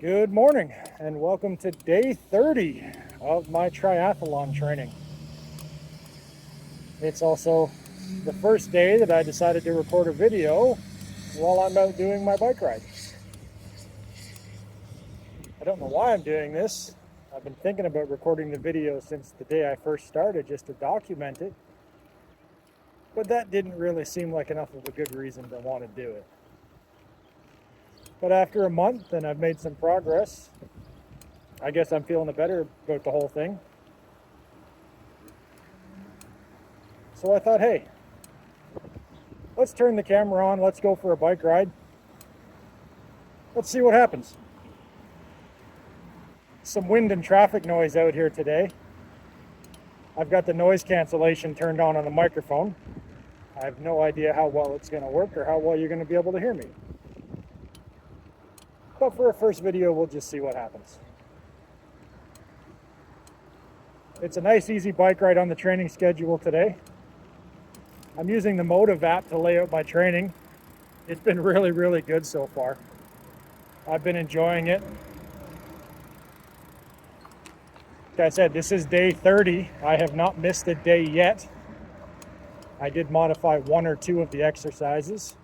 Good morning and welcome to day 30 of my triathlon training. It's also the first day that I decided to record a video while I'm out doing my bike ride. I don't know why I'm doing this. I've been thinking about recording the video since the day I first started just to document it, but that didn't really seem like enough of a good reason to want to do it. But after a month and I've made some progress, I guess I'm feeling better about the whole thing. So I thought, hey, let's turn the camera on, let's go for a bike ride. Let's see what happens. Some wind and traffic noise out here today. I've got the noise cancellation turned on the microphone. I have no idea how well it's going to work or how well you're going to be able to hear me. But for a first video, we'll just see what happens. It's a nice, easy bike ride on the training schedule today. I'm using the Motiv app to lay out my training. It's been really, really good so far. I've been enjoying it. Like I said, this is day 30. I have not missed a day yet. I did modify one or two of the exercises,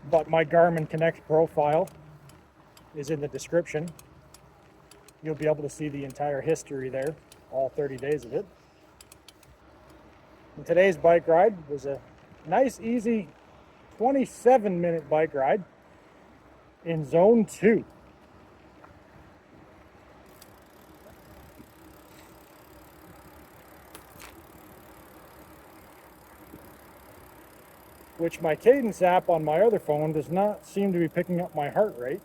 but my Garmin Connect profile is in the description. You'll be able to see the entire history there, all 30 days of it. And today's bike ride was a nice, easy 27-minute bike ride in Zone 2. Which my Cadence app on my other phone does not seem to be picking up my heart rate,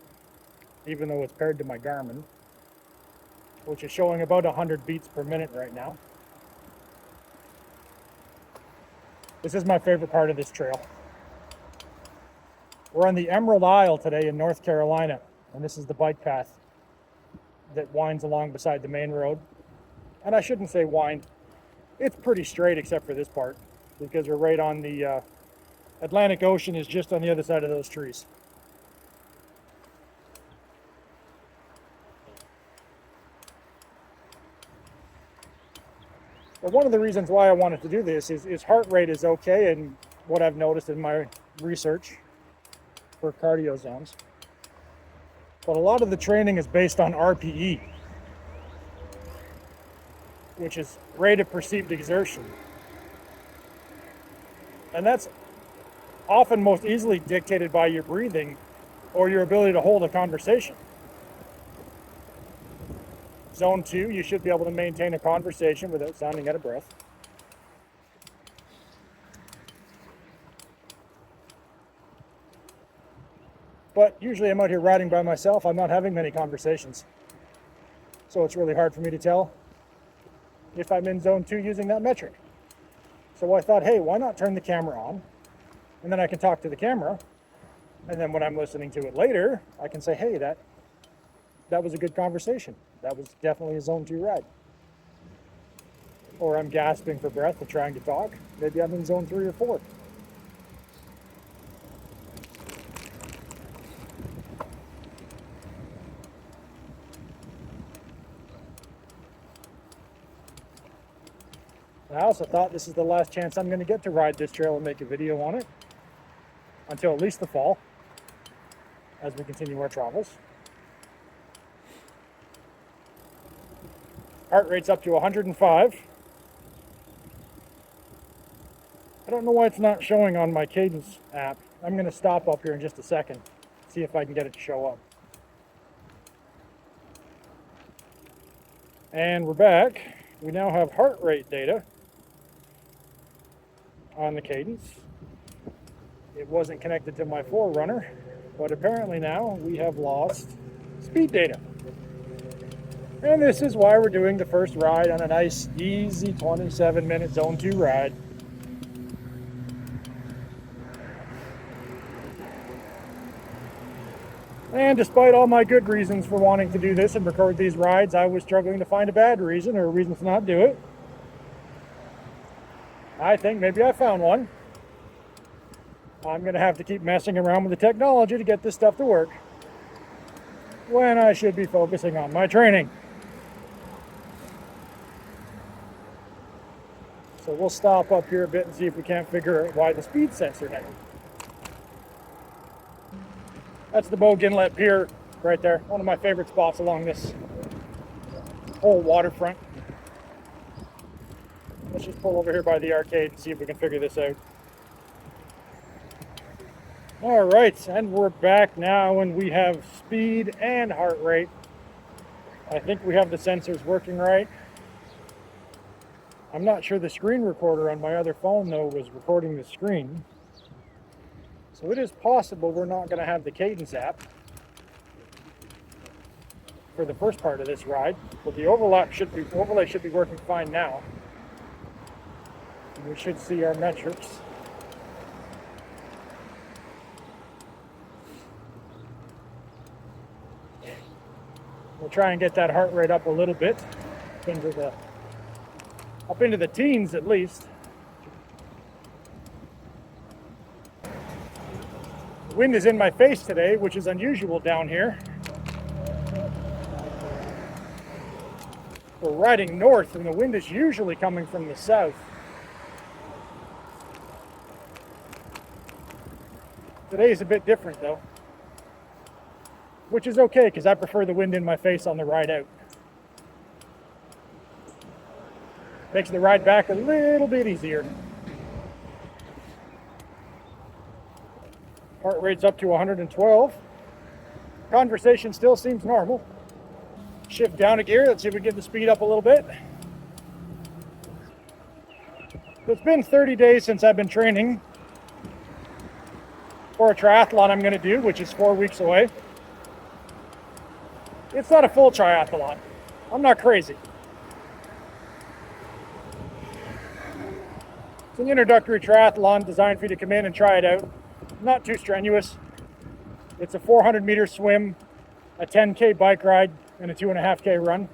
even though it's paired to my Garmin, which is showing about 100 beats per minute right now. This is my favorite part of this trail. We're on the Emerald Isle today in North Carolina, and this is the bike path that winds along beside the main road. And I shouldn't say wind, it's pretty straight except for this part, because we're right on the Atlantic Ocean is just on the other side of those trees. But one of the reasons why I wanted to do this is heart rate is okay, and what I've noticed in my research for cardio zones. But a lot of the training is based on RPE, which is rate of perceived exertion. And that's often most easily dictated by your breathing or your ability to hold a conversation. Zone 2, you should be able to maintain a conversation without sounding out of breath. But usually I'm out here riding by myself. I'm not having many conversations. So it's really hard for me to tell if I'm in Zone 2 using that metric. So I thought, hey, why not turn the camera on? And then I can talk to the camera. And then when I'm listening to it later, I can say, hey, that was a good conversation. That was definitely a Zone 2 ride. Or I'm gasping for breath and trying to talk. Maybe I'm in Zone 3 or 4. I also thought this is the last chance I'm going to get to ride this trail and make a video on it until at least the fall as we continue our travels. Heart rate's up to 105. I don't know why it's not showing on my Cadence app. I'm going to stop up here in just a second, see if I can get it to show up. And we're back. We now have heart rate data on the Cadence. It wasn't connected to my Forerunner, but apparently now we have lost speed data. And this is why we're doing the first ride on a nice, easy 27-minute Zone 2 ride. And despite all my good reasons for wanting to do this and record these rides, I was struggling to find a bad reason or a reason to not do it. I think maybe I found one. I'm going to have to keep messing around with the technology to get this stuff to work. when I should be focusing on my training. So we'll stop up here a bit and see if we can't figure out why the speed sensor now. That's the Bogue Inlet Pier right there. One of my favorite spots along this whole waterfront. Let's just pull over here by the arcade and see if we can figure this out. All right, and we're back now, and we have speed and heart rate. I think we have the sensors working right. I'm not sure the screen recorder on my other phone, though, was recording the screen. So it is possible we're not going to have the Cadence app for the first part of this ride, but the overlay should be working fine now. And we should see our metrics. We'll try and get that heart rate up a little bit, up into the teens at least. The wind is in my face today, which is unusual down here. We're riding north and the wind is usually coming from the south. Today is a bit different though, which is okay because I prefer the wind in my face on the ride out. Makes the ride back a little bit easier. Heart rate's up to 112. Conversation still seems normal. Shift down a gear. Let's see if we get the speed up a little bit. It's been 30 days since I've been training for a triathlon I'm going to do, which is 4 weeks away. It's not a full triathlon. I'm not crazy. It's an introductory triathlon designed for you to come in and try it out. Not too strenuous. It's a 400-meter swim, a 10K bike ride, and a 2.5K run.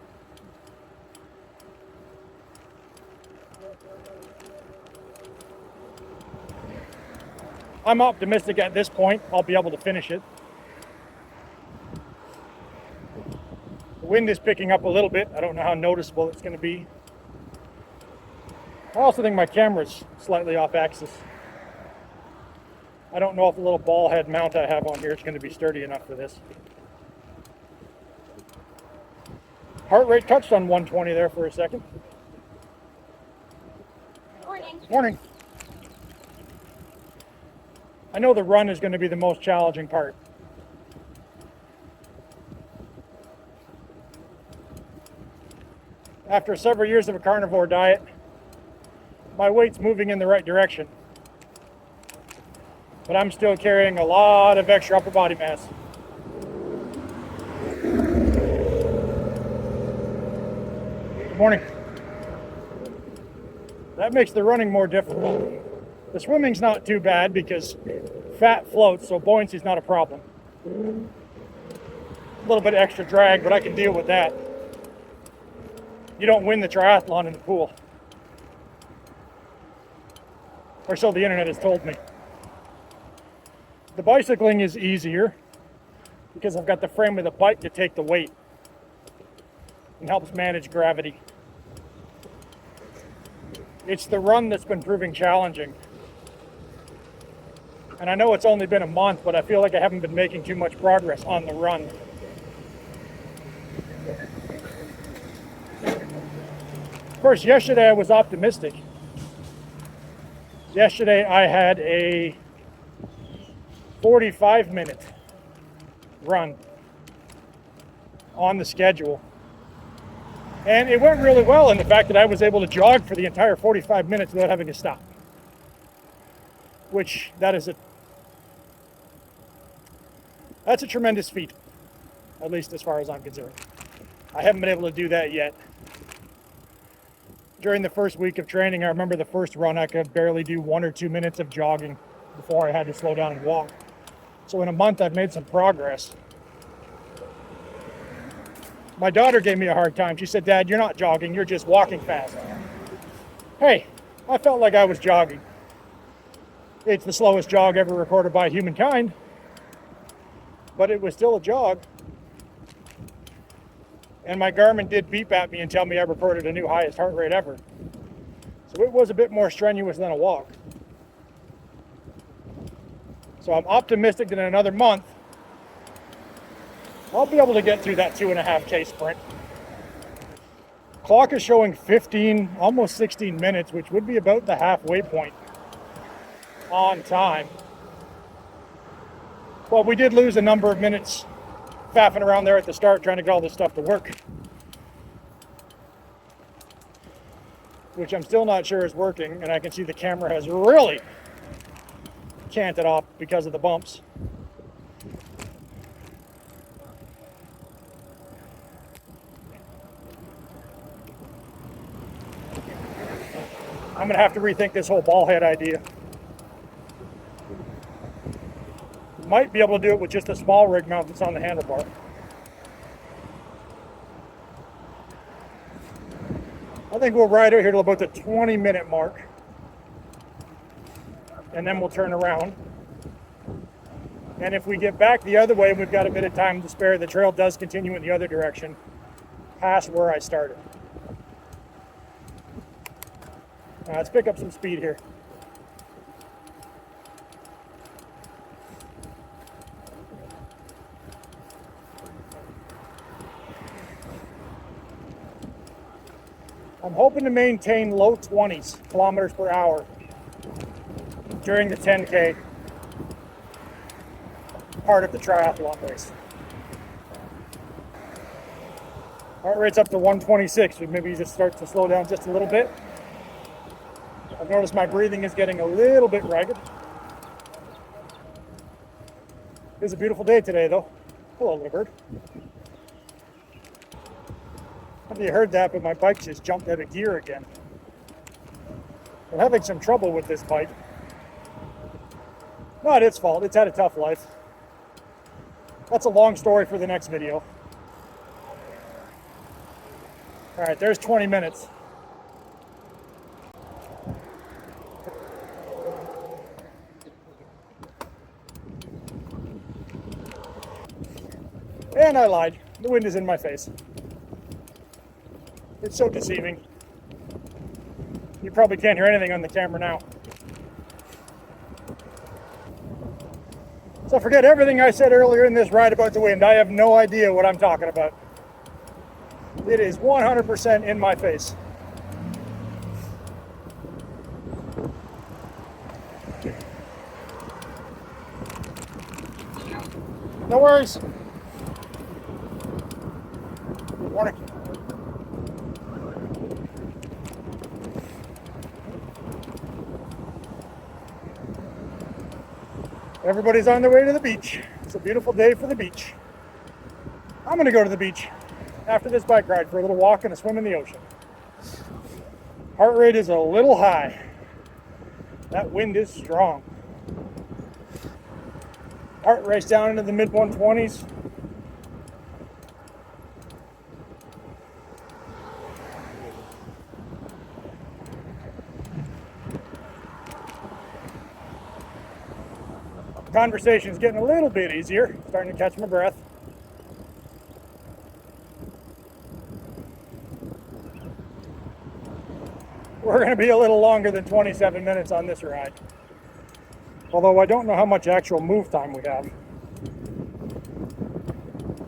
I'm optimistic at this point I'll be able to finish it. The wind is picking up a little bit. I don't know how noticeable it's going to be. I also think my camera's slightly off axis. I don't know if the little ball head mount I have on here is going to be sturdy enough for this. Heart rate touched on 120 there for a second. Morning. Morning. I know the run is going to be the most challenging part. After several years of a carnivore diet, my weight's moving in the right direction. But I'm still carrying a lot of extra upper body mass. Good morning. That makes the running more difficult. The swimming's not too bad because fat floats, so buoyancy's not a problem. A little bit of extra drag, but I can deal with that. You don't win the triathlon in the pool. Or so the internet has told me. The bicycling is easier because I've got the frame of the bike to take the weight and helps manage gravity. It's the run that's been proving challenging. And I know it's only been a month, but I feel like I haven't been making too much progress on the run. Of course, yesterday I was optimistic. Yesterday I had a 45-minute run on the schedule. And it went really well in the fact that I was able to jog for the entire 45 minutes without having to stop. Which, that's a tremendous feat, at least as far as I'm concerned. I haven't been able to do that yet. During the first week of training, I remember the first run, I could barely do 1 or 2 minutes of jogging before I had to slow down and walk. So in a month, I've made some progress. My daughter gave me a hard time. She said, "Dad, you're not jogging, you're just walking fast." Hey, I felt like I was jogging. It's the slowest jog ever recorded by humankind, but it was still a jog. And my Garmin did beep at me and tell me I recorded a new highest heart rate ever. So it was a bit more strenuous than a walk. So I'm optimistic that in another month, I'll be able to get through that 2.5K sprint. Clock is showing 15, almost 16 minutes, which would be about the halfway point on time. Well, we did lose a number of minutes faffing around there at the start trying to get all this stuff to work, which I'm still not sure is working, and I can see the camera has really canted off because of the bumps. I'm gonna have to rethink this whole ball head idea. Might be able to do it with just a small rig mount that's on the handlebar. I think we'll ride out here till about the 20-minute mark, and then we'll turn around. And if we get back the other way and we've got a bit of time to spare, the trail does continue in the other direction, past where I started. Let's pick up some speed here. I'm hoping to maintain low 20s kilometers per hour during the 10K part of the triathlon race. Heart rate's up to 126, maybe just start to slow down just a little bit. I've noticed my breathing is getting a little bit ragged. It's a beautiful day today, though. Hello, little bird. I don't know if you heard that, but my bike just jumped out of gear again. I'm having some trouble with this bike. Not its fault, it's had a tough life. That's a long story for the next video. All right, there's 20 minutes. And I lied. The wind is in my face. It's so deceiving. You probably can't hear anything on the camera now. So forget everything I said earlier in this ride about the wind. I have no idea what I'm talking about. It is 100% in my face. No worries. Good morning. Everybody's on their way to the beach. It's a beautiful day for the beach. I'm going to go to the beach after this bike ride for a little walk and a swim in the ocean. Heart rate is a little high. That wind is strong. Heart rate's down into the mid 120s. Conversation's getting a little bit easier, starting to catch my breath. We're going to be a little longer than 27 minutes on this ride. Although I don't know how much actual move time we have.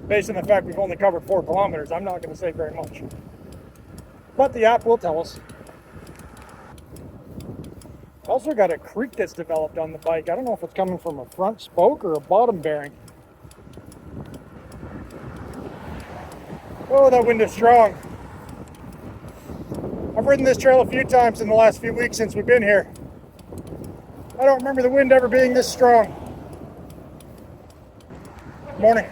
Based on the fact we've only covered 4 kilometers, I'm not going to say very much. But the app will tell us. Also got a creak that's developed on the bike. I don't know if it's coming from a front spoke or a bottom bearing. Oh, that wind is strong. I've ridden this trail a few times in the last few weeks since we've been here. I don't remember the wind ever being this strong. Morning.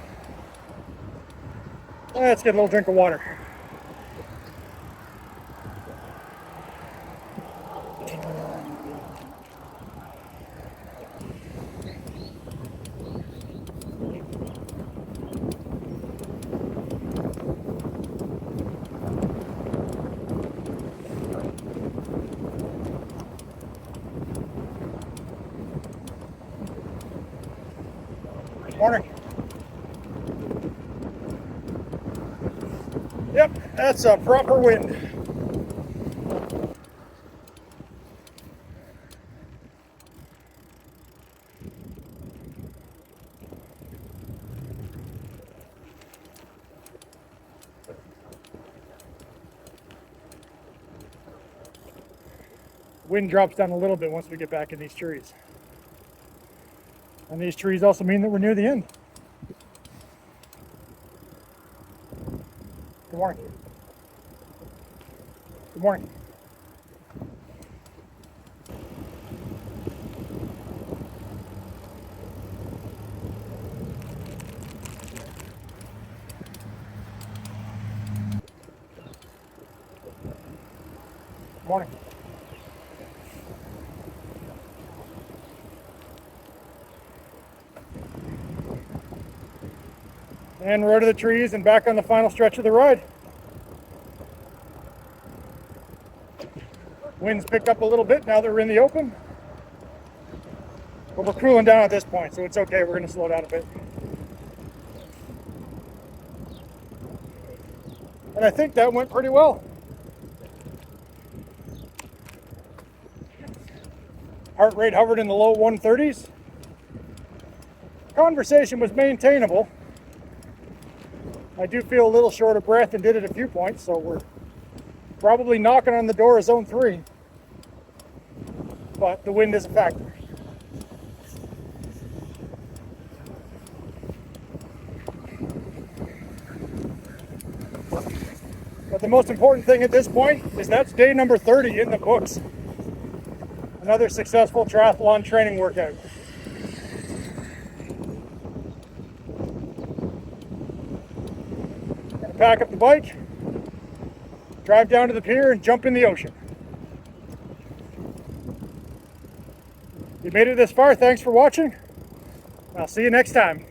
Let's get a little drink of water. Morning. Yep, that's a proper wind. Wind drops down a little bit once we get back in these trees. And these trees also mean that we're near the end. Good morning. Good morning. Morning. And we're out of the trees and back on the final stretch of the ride. Winds picked up a little bit now that we're in the open. But we're cooling down at this point, so it's okay. We're going to slow down a bit. And I think that went pretty well. Heart rate hovered in the low 130s. Conversation was maintainable. I do feel a little short of breath and did it a few points, so we're probably knocking on the door of zone 3. But the wind is a factor. But the most important thing at this point is that's day number 30 in the books. Another successful triathlon training workout. Gonna pack up the bike, drive down to the pier and jump in the ocean. If you made it this far, thanks for watching. I'll see you next time.